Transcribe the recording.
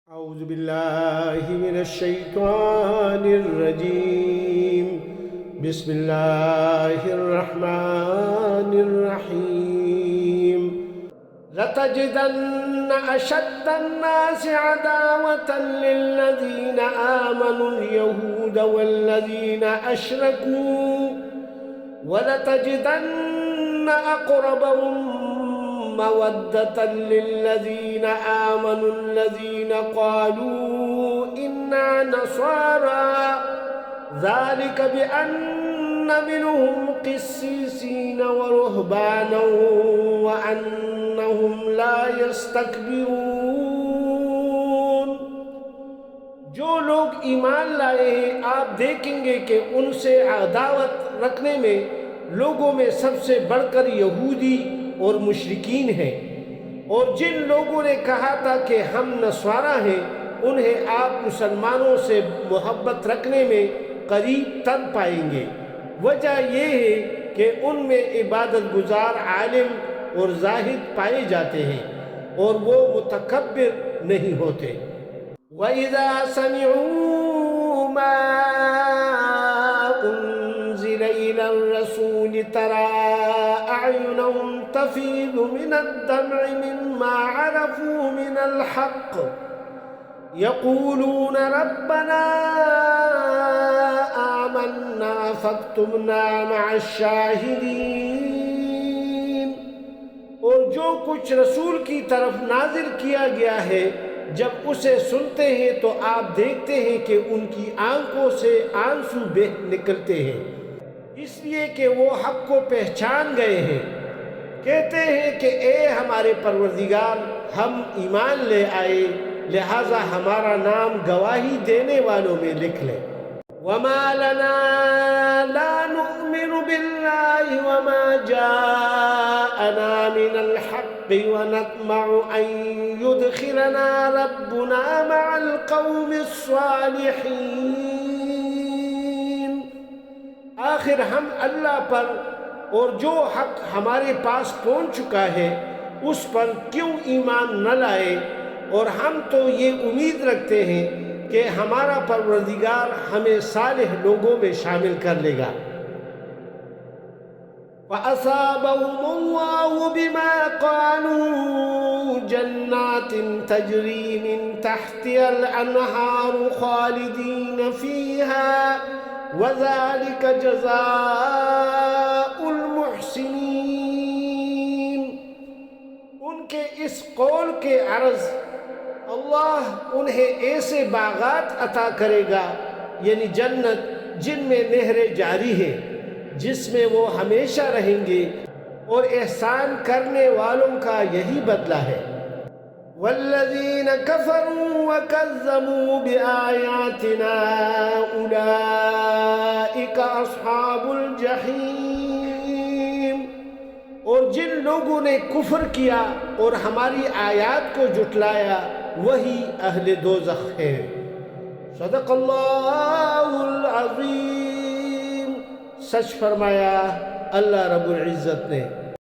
أعوذ بالله من الشيطان الرجيم. بسم الله الرحمن الرحيم. لتجدن أشد الناس عداوة للذين آمنوا اليهود والذين أشركوا ولتجدن أقربهم مودة للذين آمنوا الذين قالوا إنا نصارى ذلك بأن منهم قسيسين ورهبانا وأنهم لا يستكبرون. جو لوگ ایمان لائے ہیں آپ دیکھیں گے کہ ان سے عداوت رکھنے میں لوگوں میں سب سے بڑھ کر یہودی اور مشرکین ہیں، اور جن لوگوں نے کہا تھا کہ ہم نصارہ ہیں انہیں آپ مسلمانوں سے محبت رکھنے میں قریب تر پائیں گے. وجہ یہ ہے کہ ان میں عبادت گزار عالم اور زاہد پائے جاتے ہیں اور وہ متکبر نہیں ہوتے. وَإِذَا سَمِعُوا مَا أُنزِلَ إِلَى الرَّسُولِ تَرَى أَعْيُنَهُمْ تَفِيضُ مِنَ الدَّمْعِ مِمَّا عَرَفُوا مِنَ الْحَقِّ يَقُولُونَ رَبَّنَا آمَنَّا فَاكْتُبْنَا مَعَ الشَّاهِدِينَ. اور جو کچھ رسول کی طرف نازل کیا گیا ہے جب اسے سنتے ہیں تو آپ دیکھتے ہیں کہ ان کی آنکھوں سے آنسو بہہ نکلتے ہیں، اس لیے کہ وہ حق کو پہچان گئے ہیں. کہتے ہیں کہ اے ہمارے پروردگار ہم ایمان لے آئے لہذا ہمارا نام گواہی دینے والوں میں لکھ لے. وَمَا لَنَا لَا نُؤْمِنُ بِاللَّهِ وَمَا جَاءَنَا مِنَ الْحَقِّ وَنَطْمَعُ أَن يُدْخِلَنَا رَبُّنَا مَعَ الْقَوْمِ الصَّالِحِينَ. آخر ہم اللہ پر اور جو حق ہمارے پاس پہنچ چکا ہے اس پر کیوں ایمان نہ لائے، اور ہم تو یہ امید رکھتے ہیں کہ ہمارا پروردگار ہمیں صالح لوگوں میں شامل کر لے گا. فَأَصَابَهُمُ اللَّهُ بِمَا قَالُوا جَنَّاتٍ تَجْرِي مِن تَحْتِهَا الْأَنْهَارُ خَالِدِينَ فِيهَا وَذَلِكَ جَزَاءُ الْمُحْسِنِينَ. ان کے اس قول کے عرض اللہ انہیں ایسے باغات عطا کرے گا یعنی جنت جن میں نہریں جاری ہیں جس میں وہ ہمیشہ رہیں گے، اور احسان کرنے والوں کا یہی بدلہ ہے. والذین کفروا وکذبوا بآیاتنا اولئک اصحاب الجحیم. اور جن لوگوں نے کفر کیا اور ہماری آیات کو جھٹلایا وہی اہل دوزخ ہیں. صدق اللہ العظیم. سچ فرمایا اللہ رب العزت نے.